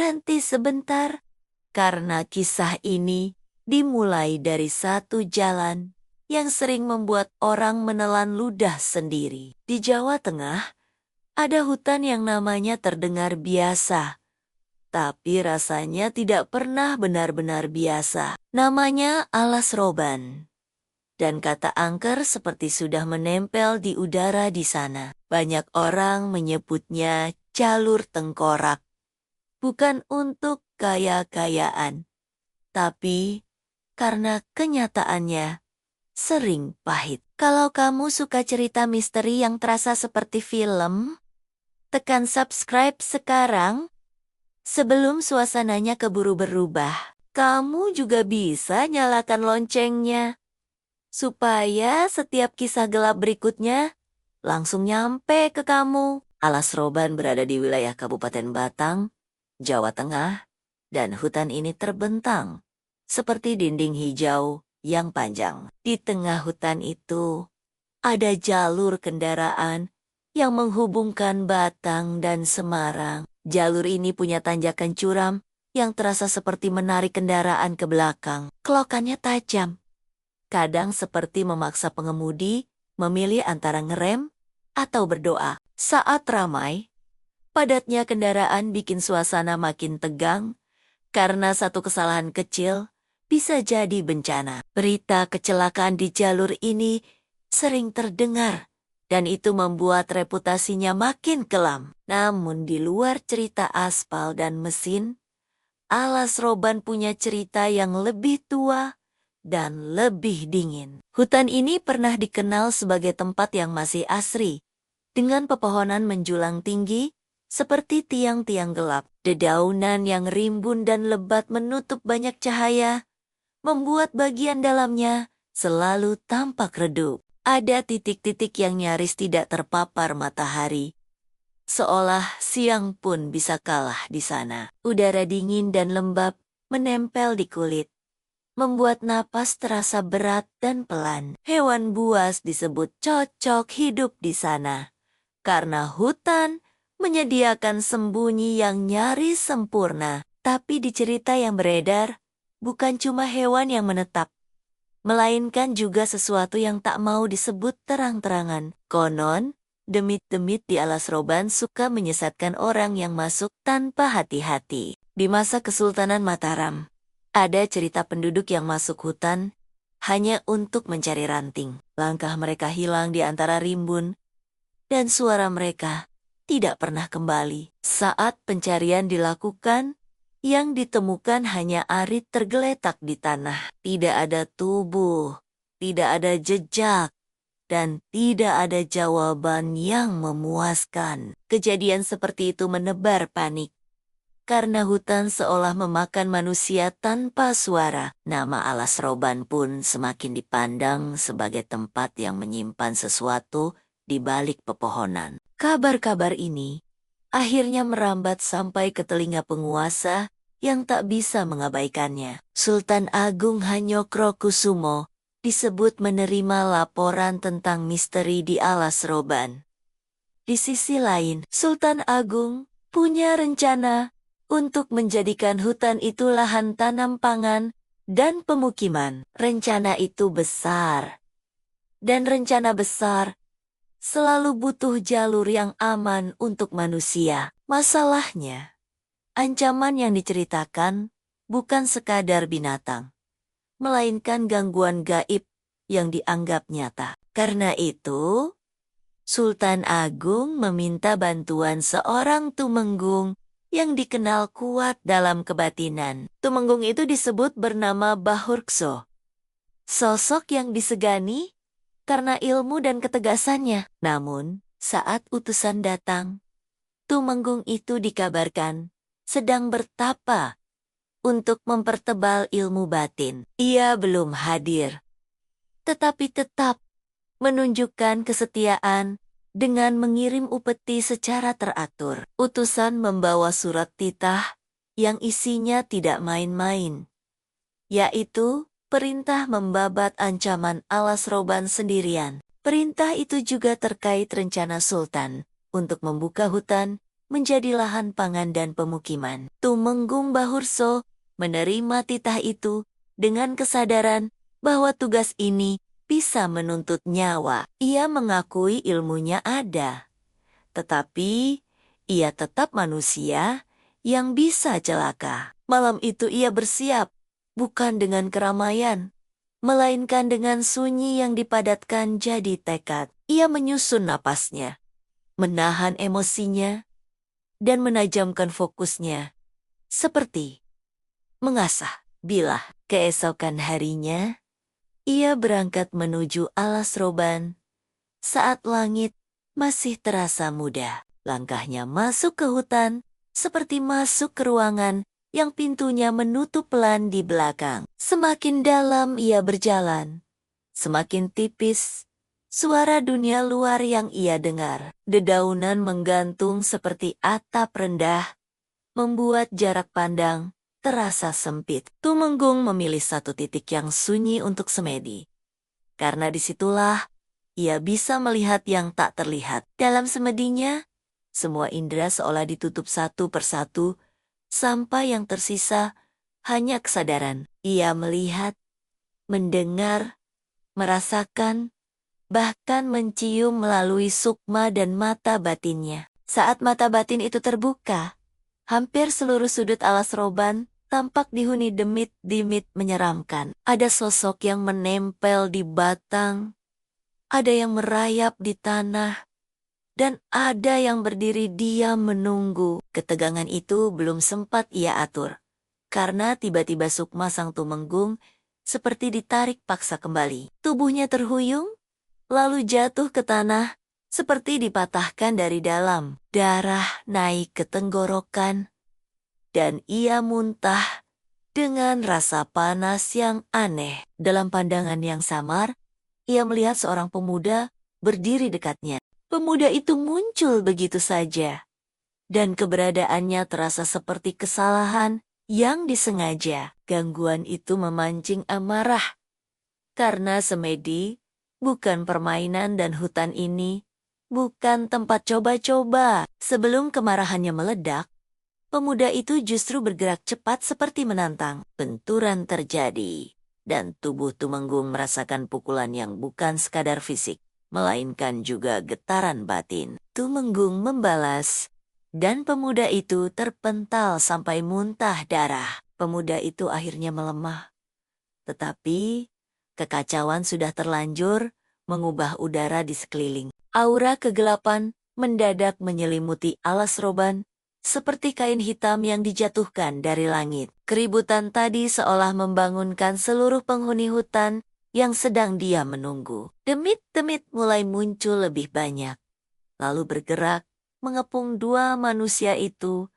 berhenti sebentar, karena kisah ini dimulai dari satu jalan yang sering membuat orang menelan ludah sendiri. Di Jawa Tengah, ada hutan yang namanya terdengar biasa, tapi rasanya tidak pernah benar-benar biasa. Namanya Alas Roban. Dan kata angker seperti sudah menempel di udara di sana. Banyak orang menyebutnya jalur tengkorak. Bukan untuk kaya-kayaan, tapi karena kenyataannya sering pahit. Kalau kamu suka cerita misteri yang terasa seperti film, tekan subscribe sekarang sebelum suasananya keburu berubah. Kamu juga bisa nyalakan loncengnya, supaya setiap kisah gelap berikutnya langsung nyampe ke kamu. Alas Roban berada di wilayah Kabupaten Batang, Jawa Tengah, dan hutan ini terbentang seperti dinding hijau yang panjang. Di tengah hutan itu ada jalur kendaraan yang menghubungkan Batang dan Semarang. Jalur ini punya tanjakan curam yang terasa seperti menarik kendaraan ke belakang. Kelokannya tajam, kadang seperti memaksa pengemudi memilih antara ngerem atau berdoa. Saat ramai, padatnya kendaraan bikin suasana makin tegang karena satu kesalahan kecil bisa jadi bencana. Berita kecelakaan di jalur ini sering terdengar dan itu membuat reputasinya makin kelam. Namun di luar cerita aspal dan mesin, Alas Roban punya cerita yang lebih tua dan lebih dingin. Hutan ini pernah dikenal sebagai tempat yang masih asri, dengan pepohonan menjulang tinggi seperti tiang-tiang gelap. Dedaunan yang rimbun dan lebat menutup banyak cahaya, membuat bagian dalamnya selalu tampak redup. Ada titik-titik yang nyaris tidak terpapar matahari, seolah siang pun bisa kalah di sana. Udara dingin dan lembab menempel di kulit, membuat napas terasa berat dan pelan. Hewan buas disebut cocok hidup di sana, karena hutan menyediakan sembunyi yang nyaris sempurna. Tapi di cerita yang beredar, bukan cuma hewan yang menetap, melainkan juga sesuatu yang tak mau disebut terang-terangan. Konon, demit-demit di Alas Roban suka menyesatkan orang yang masuk tanpa hati-hati. Di masa Kesultanan Mataram, ada cerita penduduk yang masuk hutan hanya untuk mencari ranting. Langkah mereka hilang di antara rimbun, dan suara mereka tidak pernah kembali. Saat pencarian dilakukan, yang ditemukan hanya arit tergeletak di tanah. Tidak ada tubuh, tidak ada jejak, dan tidak ada jawaban yang memuaskan. Kejadian seperti itu menebar panik, karena hutan seolah memakan manusia tanpa suara. Nama Alas Roban pun semakin dipandang sebagai tempat yang menyimpan sesuatu di balik pepohonan. Kabar-kabar ini akhirnya merambat sampai ke telinga penguasa yang tak bisa mengabaikannya. Sultan Agung Hanyokrokusumo disebut menerima laporan tentang misteri di Alas Roban. Di sisi lain, Sultan Agung punya rencana untuk menjadikan hutan itu lahan tanam pangan dan pemukiman. Rencana itu besar, dan rencana besar selalu butuh jalur yang aman untuk manusia. Masalahnya, ancaman yang diceritakan bukan sekadar binatang, melainkan gangguan gaib yang dianggap nyata. Karena itu, Sultan Agung meminta bantuan seorang tumenggung yang dikenal kuat dalam kebatinan. Tumenggung itu disebut bernama Bahurkso, sosok yang disegani karena ilmu dan ketegasannya. Namun, saat utusan datang, tumenggung itu dikabarkan sedang bertapa untuk mempertebal ilmu batin. Ia belum hadir, tetapi tetap menunjukkan kesetiaan dengan mengirim upeti secara teratur. Utusan membawa surat titah yang isinya tidak main-main, yaitu perintah membabat ancaman Alas Roban sendirian. Perintah itu juga terkait rencana Sultan untuk membuka hutan menjadi lahan pangan dan pemukiman. Tumenggung Bahurso menerima titah itu dengan kesadaran bahwa tugas ini bisa menuntut nyawa. Ia mengakui ilmunya ada, tetapi ia tetap manusia yang bisa celaka. Malam itu ia bersiap, bukan dengan keramaian, melainkan dengan sunyi yang dipadatkan jadi tekad. Ia menyusun napasnya, menahan emosinya, dan menajamkan fokusnya, seperti mengasah bilah. Keesokan harinya, ia berangkat menuju alas roban saat langit masih terasa muda. Langkahnya masuk ke hutan, seperti masuk ke ruangan yang pintunya menutup pelan di belakang. Semakin dalam ia berjalan, semakin tipis suara dunia luar yang ia dengar. Dedaunan menggantung seperti atap rendah, membuat jarak pandang terasa sempit. Tumenggung memilih satu titik yang sunyi untuk semedi, karena disitulah ia bisa melihat yang tak terlihat. Dalam semedinya, semua indera seolah ditutup satu persatu, sampai yang tersisa hanya kesadaran. Ia melihat, mendengar, merasakan, bahkan mencium melalui sukma dan mata batinnya. Saat mata batin itu terbuka, hampir seluruh sudut alas roban tampak dihuni demit-demit menyeramkan. Ada sosok yang menempel di batang, ada yang merayap di tanah, dan ada yang berdiri diam menunggu. Ketegangan itu belum sempat ia atur, karena tiba-tiba sukma sang tumenggung seperti ditarik paksa kembali. Tubuhnya terhuyung, lalu jatuh ke tanah, seperti dipatahkan dari dalam. Darah naik ke tenggorokan, dan ia muntah dengan rasa panas yang aneh. Dalam pandangan yang samar, ia melihat seorang pemuda berdiri dekatnya. Pemuda itu muncul begitu saja, dan keberadaannya terasa seperti kesalahan yang disengaja. Gangguan itu memancing amarah, karena semedi bukan permainan dan hutan ini bukan tempat coba-coba. Sebelum kemarahannya meledak, pemuda itu justru bergerak cepat seperti menantang. Benturan terjadi, dan tubuh Tumenggung merasakan pukulan yang bukan sekadar fisik, melainkan juga getaran batin. Tumenggung membalas, dan pemuda itu terpental sampai muntah darah. Pemuda itu akhirnya melemah, tetapi kekacauan sudah terlanjur mengubah udara di sekeliling. Aura kegelapan mendadak menyelimuti alas roban, seperti kain hitam yang dijatuhkan dari langit. Keributan tadi seolah membangunkan seluruh penghuni hutan yang sedang diam menunggu. Demit-demit mulai muncul lebih banyak, lalu bergerak mengepung dua manusia itu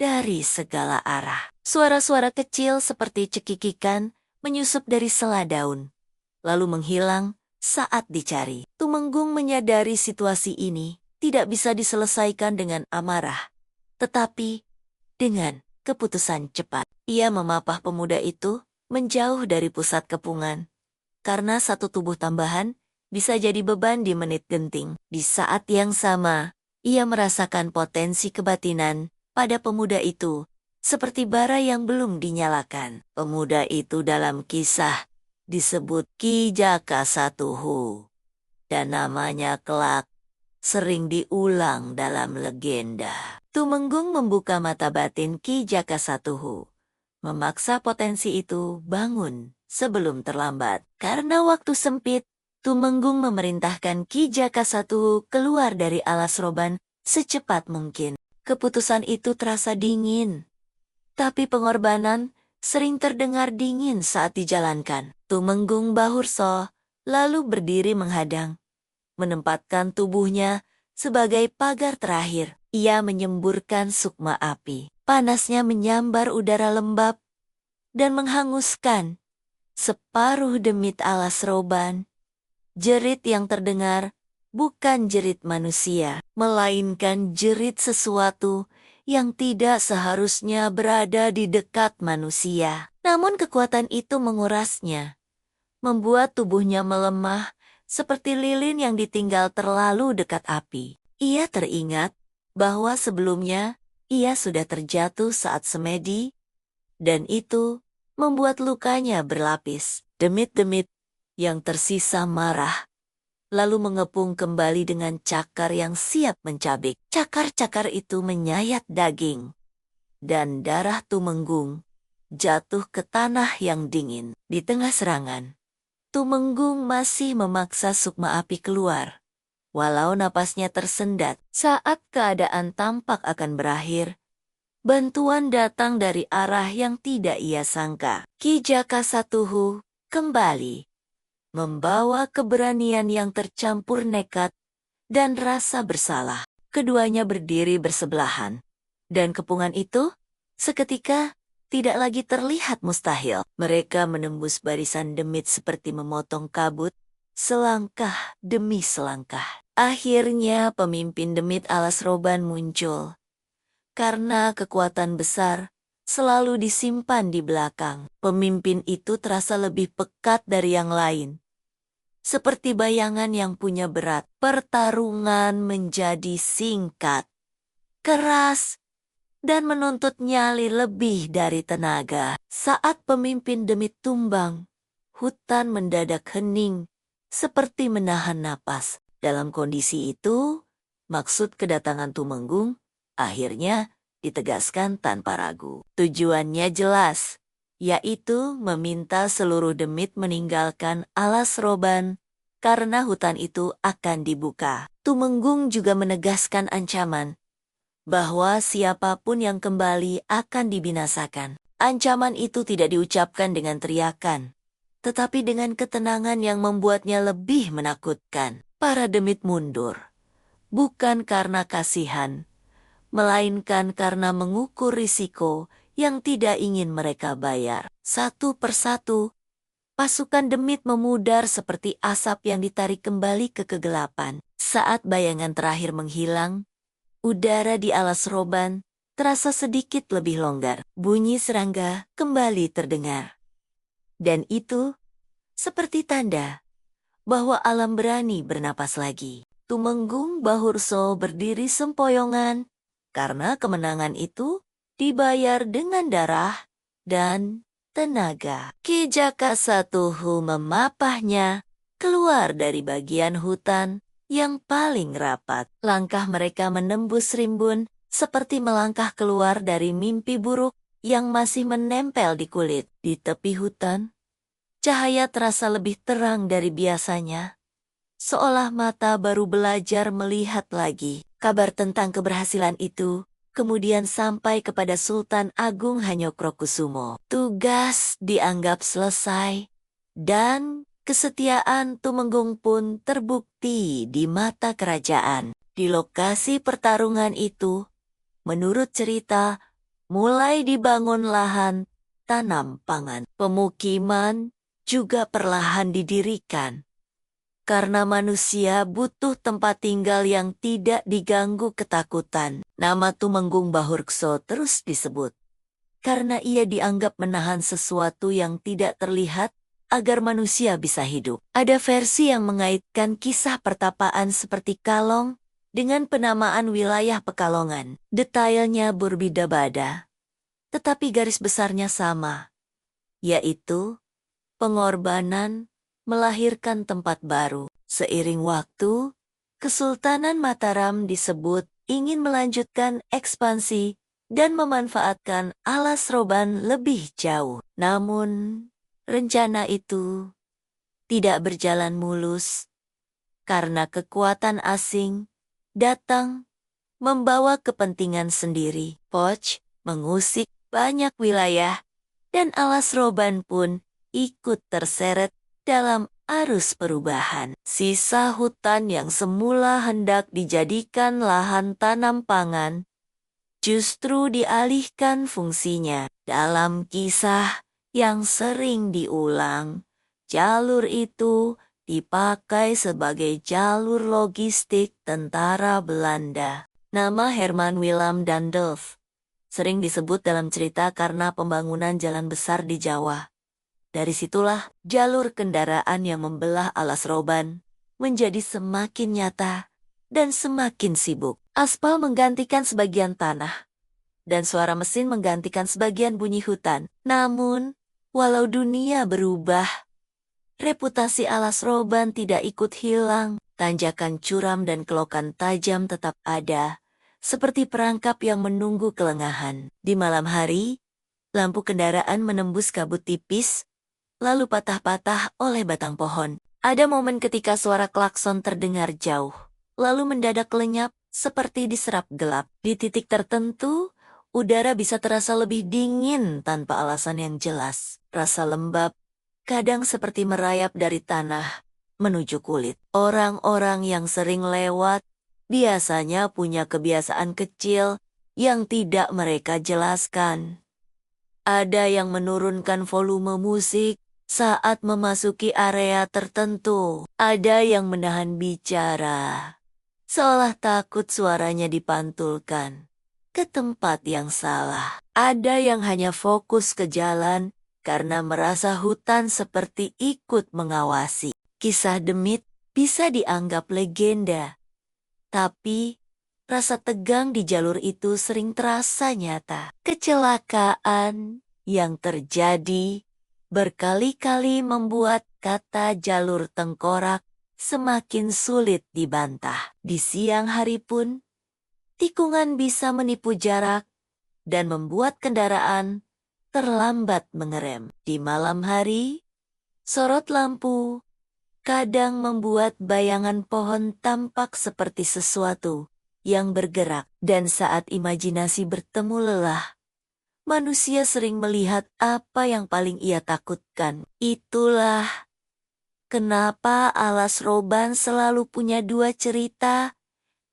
dari segala arah. Suara-suara kecil seperti cekikikan menyusup dari sela daun, lalu menghilang saat dicari. Tumenggung menyadari situasi ini tidak bisa diselesaikan dengan amarah, tetapi dengan keputusan cepat. Ia memapah pemuda itu menjauh dari pusat kepungan, karena satu tubuh tambahan bisa jadi beban di menit genting. Di saat yang sama, ia merasakan potensi kebatinan pada pemuda itu, seperti bara yang belum dinyalakan. Pemuda itu dalam kisah disebut Ki Jakasatuhu, dan namanya kelak sering diulang dalam legenda. Tumenggung membuka mata batin Ki Jakasatuhu, memaksa potensi itu bangun sebelum terlambat. Karena waktu sempit, Tumenggung memerintahkan Ki Jakasatuhu keluar dari alas roban secepat mungkin. Keputusan itu terasa dingin, tapi pengorbanan sering terdengar dingin saat dijalankan. Tumenggung Bahurso lalu berdiri menghadang, menempatkan tubuhnya sebagai pagar terakhir. Ia menyemburkan sukma api. Panasnya menyambar udara lembab dan menghanguskan separuh demit alas roban. Jerit yang terdengar bukan jerit manusia, melainkan jerit sesuatu yang tidak seharusnya berada di dekat manusia. Namun kekuatan itu mengurasnya, membuat tubuhnya melemah seperti lilin yang ditinggal terlalu dekat api. Ia teringat bahwa sebelumnya ia sudah terjatuh saat semedi, dan itu membuat lukanya berlapis. Demit-demit yang tersisa marah, lalu mengepung kembali dengan cakar yang siap mencabik. Cakar-cakar itu menyayat daging, dan darah Tumenggung jatuh ke tanah yang dingin. Di tengah serangan, Tumenggung masih memaksa sukma api keluar. Walau napasnya tersendat, saat keadaan tampak akan berakhir, bantuan datang dari arah yang tidak ia sangka. Ki Jakasatuhu kembali, membawa keberanian yang tercampur nekat dan rasa bersalah. Keduanya berdiri bersebelahan, dan kepungan itu seketika tidak lagi terlihat mustahil. Mereka menembus barisan demit seperti memotong kabut, selangkah demi selangkah. Akhirnya pemimpin demit alas roban muncul. Karena kekuatan besar selalu disimpan di belakang, pemimpin itu terasa lebih pekat dari yang lain. Seperti bayangan yang punya berat, pertarungan menjadi singkat, keras, dan menuntut nyali lebih dari tenaga. Saat pemimpin demit tumbang, hutan mendadak hening, seperti menahan napas. Dalam kondisi itu, maksud kedatangan Tumenggung akhirnya ditegaskan tanpa ragu. Tujuannya jelas, yaitu meminta seluruh demit meninggalkan alas roban karena hutan itu akan dibuka. Tumenggung juga menegaskan ancaman bahwa siapapun yang kembali akan dibinasakan. Ancaman itu tidak diucapkan dengan teriakan, tetapi dengan ketenangan yang membuatnya lebih menakutkan. Para demit mundur, bukan karena kasihan, melainkan karena mengukur risiko yang tidak ingin mereka bayar. Satu persatu, pasukan demit memudar seperti asap yang ditarik kembali ke kegelapan. Saat bayangan terakhir menghilang, udara di alas roban terasa sedikit lebih longgar. Bunyi serangga kembali terdengar. Dan itu seperti tanda bahwa alam berani bernapas lagi. Tumenggung Bahurso berdiri sempoyongan karena kemenangan itu dibayar dengan darah dan tenaga. Ki Jakasatuhu memapahnya keluar dari bagian hutan yang paling rapat. Langkah mereka menembus rimbun seperti melangkah keluar dari mimpi buruk yang masih menempel di kulit. Di tepi hutan, cahaya terasa lebih terang dari biasanya, seolah mata baru belajar melihat lagi. Kabar tentang keberhasilan itu kemudian sampai kepada Sultan Agung Hanyokrokusumo. Tugas dianggap selesai, dan kesetiaan Tumenggung pun terbukti di mata kerajaan. Di lokasi pertarungan itu, menurut cerita, mulai dibangun lahan tanam pangan. Pemukiman juga perlahan didirikan, karena manusia butuh tempat tinggal yang tidak diganggu ketakutan. Nama Tumenggung Bahurso terus disebut, karena ia dianggap menahan sesuatu yang tidak terlihat agar manusia bisa hidup. Ada versi yang mengaitkan kisah pertapaan seperti Kalong dengan penamaan wilayah Pekalongan. Detailnya berbeda-beda, tetapi garis besarnya sama, yaitu pengorbanan melahirkan tempat baru. Seiring waktu, Kesultanan Mataram disebut ingin melanjutkan ekspansi dan memanfaatkan alas roban lebih jauh. Namun, rencana itu tidak berjalan mulus karena kekuatan asing datang membawa kepentingan sendiri. Poch mengusik banyak wilayah, dan alas roban pun ikut terseret dalam arus perubahan. Sisa hutan yang semula hendak dijadikan lahan tanam pangan justru dialihkan fungsinya. Dalam kisah yang sering diulang, jalur itu dipakai sebagai jalur logistik tentara Belanda. Nama Herman Willem Dandolf sering disebut dalam cerita karena pembangunan jalan besar di Jawa. Dari situlah jalur kendaraan yang membelah alas roban menjadi semakin nyata dan semakin sibuk. Aspal menggantikan sebagian tanah, dan suara mesin menggantikan sebagian bunyi hutan. Namun, walau dunia berubah, reputasi alas roban tidak ikut hilang. Tanjakan curam dan kelokan tajam tetap ada, seperti perangkap yang menunggu kelengahan. Di malam hari, lampu kendaraan menembus kabut tipis, lalu patah-patah oleh batang pohon. Ada momen ketika suara klakson terdengar jauh, lalu mendadak lenyap seperti diserap gelap. Di titik tertentu, udara bisa terasa lebih dingin tanpa alasan yang jelas. Rasa lembab kadang seperti merayap dari tanah menuju kulit. Orang-orang yang sering lewat biasanya punya kebiasaan kecil yang tidak mereka jelaskan. Ada yang menurunkan volume musik saat memasuki area tertentu. Ada yang menahan bicara, seolah takut suaranya dipantulkan ke tempat yang salah. Ada yang hanya fokus ke jalan karena merasa hutan seperti ikut mengawasi. Kisah demit bisa dianggap legenda, tapi rasa tegang di jalur itu sering terasa nyata. Kecelakaan yang terjadi berkali-kali membuat kata jalur tengkorak semakin sulit dibantah. Di siang hari pun, tikungan bisa menipu jarak dan membuat kendaraan terlambat mengerem. Di malam hari, sorot lampu kadang membuat bayangan pohon tampak seperti sesuatu yang bergerak. Dan saat imajinasi bertemu lelah, manusia sering melihat apa yang paling ia takutkan. Itulah kenapa alas roban selalu punya dua cerita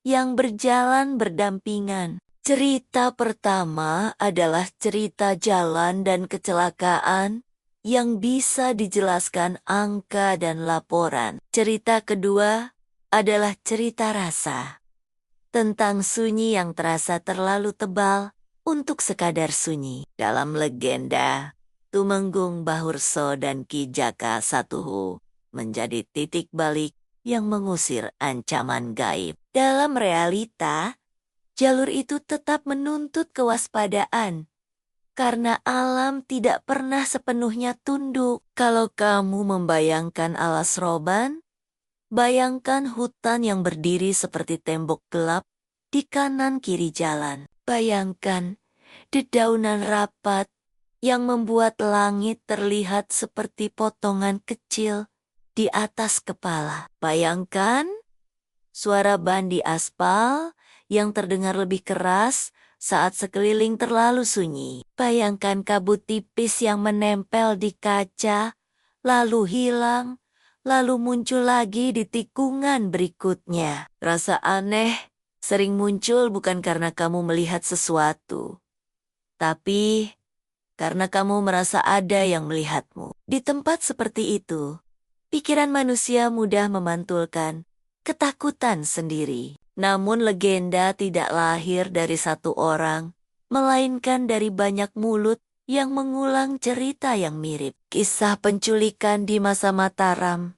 yang berjalan berdampingan. Cerita pertama adalah cerita jalan dan kecelakaan yang bisa dijelaskan angka dan laporan. Cerita kedua adalah cerita rasa, tentang sunyi yang terasa terlalu tebal untuk sekadar sunyi. Dalam legenda, Tumenggung Bahurso dan Ki Jaka Satuhu menjadi titik balik yang mengusir ancaman gaib. Dalam realita, jalur itu tetap menuntut kewaspadaan, karena alam tidak pernah sepenuhnya tunduk. Kalau kamu membayangkan alas roban, bayangkan hutan yang berdiri seperti tembok gelap di kanan kiri jalan. Bayangkan dedaunan rapat yang membuat langit terlihat seperti potongan kecil di atas kepala. Bayangkan suara ban di aspal yang terdengar lebih keras saat sekeliling terlalu sunyi. Bayangkan kabut tipis yang menempel di kaca, lalu hilang, lalu muncul lagi di tikungan berikutnya. Rasa aneh sering muncul bukan karena kamu melihat sesuatu, tapi karena kamu merasa ada yang melihatmu. Di tempat seperti itu, pikiran manusia mudah memantulkan ketakutan sendiri. Namun legenda tidak lahir dari satu orang, melainkan dari banyak mulut yang mengulang cerita yang mirip. Kisah penculikan di masa Mataram,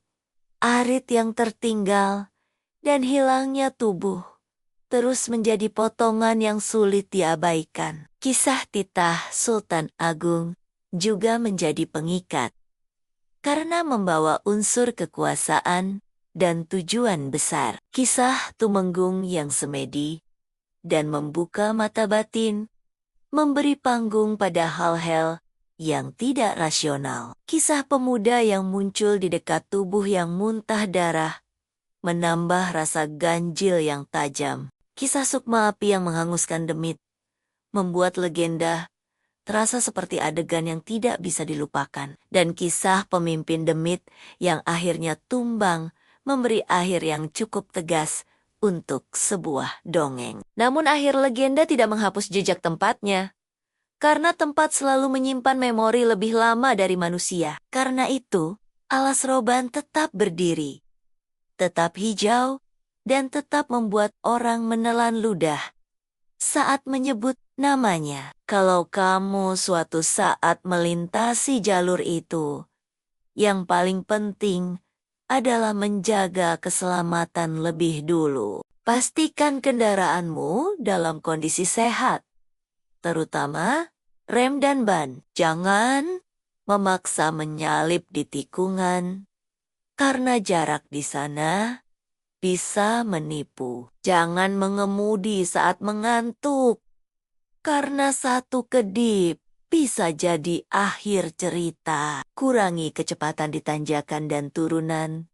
arit yang tertinggal, dan hilangnya tubuh terus menjadi potongan yang sulit diabaikan. Kisah titah Sultan Agung juga menjadi pengikat, karena membawa unsur kekuasaan dan tujuan besar. Kisah Tumenggung yang semedi dan membuka mata batin, memberi panggung pada hal-hal yang tidak rasional. Kisah pemuda yang muncul di dekat tubuh yang muntah darah, menambah rasa ganjil yang tajam. Kisah sukma api yang menghanguskan demit, membuat legenda terasa seperti adegan yang tidak bisa dilupakan. Dan kisah pemimpin demit yang akhirnya tumbang, memberi akhir yang cukup tegas untuk sebuah dongeng. Namun akhir legenda tidak menghapus jejak tempatnya, karena tempat selalu menyimpan memori lebih lama dari manusia. Karena itu, alas roban tetap berdiri, tetap hijau, dan tetap membuat orang menelan ludah saat menyebut namanya. Kalau kamu suatu saat melintasi jalur itu, yang paling penting adalah menjaga keselamatan lebih dulu. Pastikan kendaraanmu dalam kondisi sehat, terutama rem dan ban. Jangan memaksa menyalip di tikungan, karena jarak di sana bisa menipu. Jangan mengemudi saat mengantuk, karena satu kedip bisa jadi akhir cerita. Kurangi kecepatan di tanjakan dan turunan,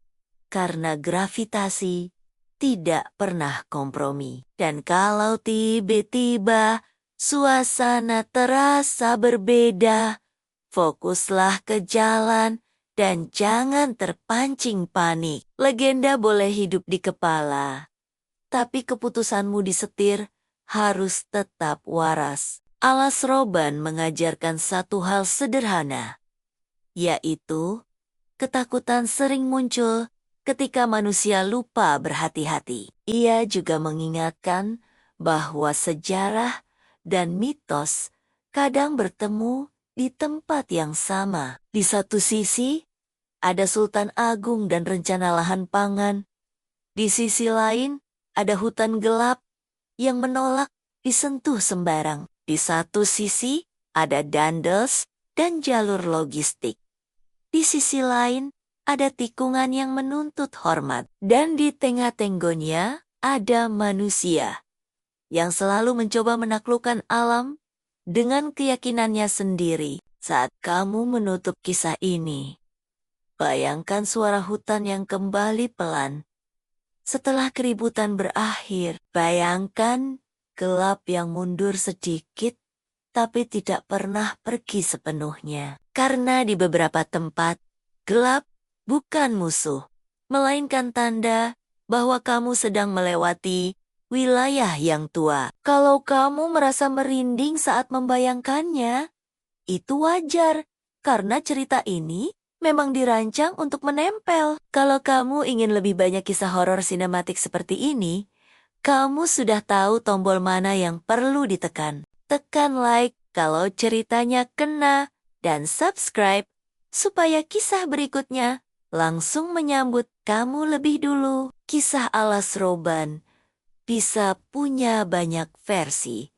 karena gravitasi tidak pernah kompromi. Dan kalau tiba-tiba suasana terasa berbeda, fokuslah ke jalan dan jangan terpancing panik. Legenda boleh hidup di kepala, tapi keputusanmu di setir harus tetap waras. Alas Roban mengajarkan satu hal sederhana, yaitu ketakutan sering muncul ketika manusia lupa berhati-hati. Ia juga mengingatkan bahwa sejarah dan mitos kadang bertemu di tempat yang sama. Di satu sisi, ada Sultan Agung dan rencana lahan pangan. Di sisi lain, ada hutan gelap yang menolak disentuh sembarang. Di satu sisi, ada Dandes dan jalur logistik. Di sisi lain, ada tikungan yang menuntut hormat. Dan di tengah-tenggonya, ada manusia yang selalu mencoba menaklukkan alam dengan keyakinannya sendiri. Saat kamu menutup kisah ini, bayangkan suara hutan yang kembali pelan setelah keributan berakhir. Bayangkan gelap yang mundur sedikit, tapi tidak pernah pergi sepenuhnya. Karena di beberapa tempat, gelap bukan musuh, melainkan tanda bahwa kamu sedang melewati wilayah yang tua. Kalau kamu merasa merinding saat membayangkannya, itu wajar, karena cerita ini memang dirancang untuk menempel. Kalau kamu ingin lebih banyak kisah horor sinematik seperti ini, kamu sudah tahu tombol mana yang perlu ditekan. Tekan like kalau ceritanya kena, dan subscribe supaya kisah berikutnya langsung menyambut kamu lebih dulu. Kisah Alas Roban bisa punya banyak versi,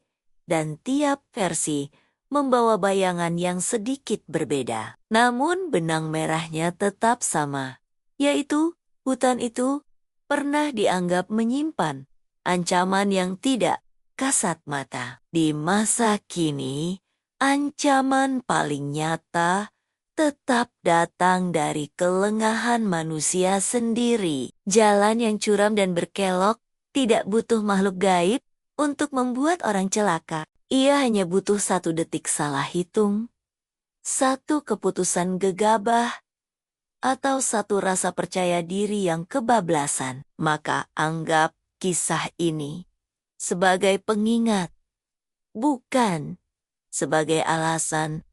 dan tiap versi membawa bayangan yang sedikit berbeda. Namun benang merahnya tetap sama, yaitu hutan itu pernah dianggap menyimpan ancaman yang tidak kasat mata. Di masa kini, ancaman paling nyata tetap datang dari kelengahan manusia sendiri. Jalan yang curam dan berkelok tidak butuh makhluk gaib untuk membuat orang celaka. Ia hanya butuh 1 detik salah hitung, 1 keputusan gegabah, atau 1 rasa percaya diri yang kebablasan. Maka anggap kisah ini sebagai pengingat, bukan sebagai alasan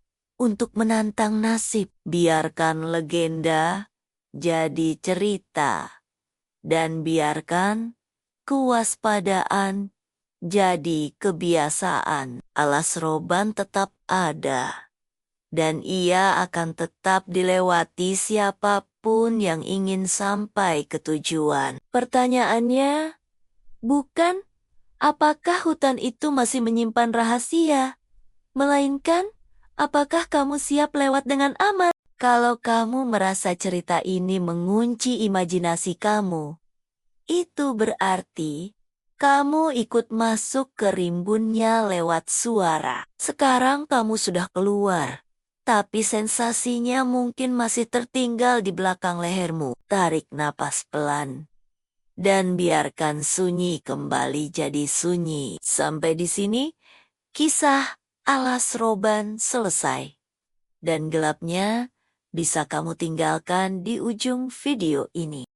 untuk menantang nasib. Biarkan legenda jadi cerita, dan biarkan kewaspadaan jadi kebiasaan. Alas Roban tetap ada, dan ia akan tetap dilewati siapapun yang ingin sampai ke tujuan. Pertanyaannya bukan apakah hutan itu masih menyimpan rahasia, melainkan apakah kamu siap lewat dengan aman. Kalau kamu merasa cerita ini mengunci imajinasi kamu, itu berarti kamu ikut masuk ke rimbunnya lewat suara. Sekarang kamu sudah keluar, tapi sensasinya mungkin masih tertinggal di belakang lehermu. Tarik napas pelan, dan biarkan sunyi kembali jadi sunyi. Sampai di sini, kisah Alas Roban selesai. Dan gelapnya bisa kamu tinggalkan di ujung video ini.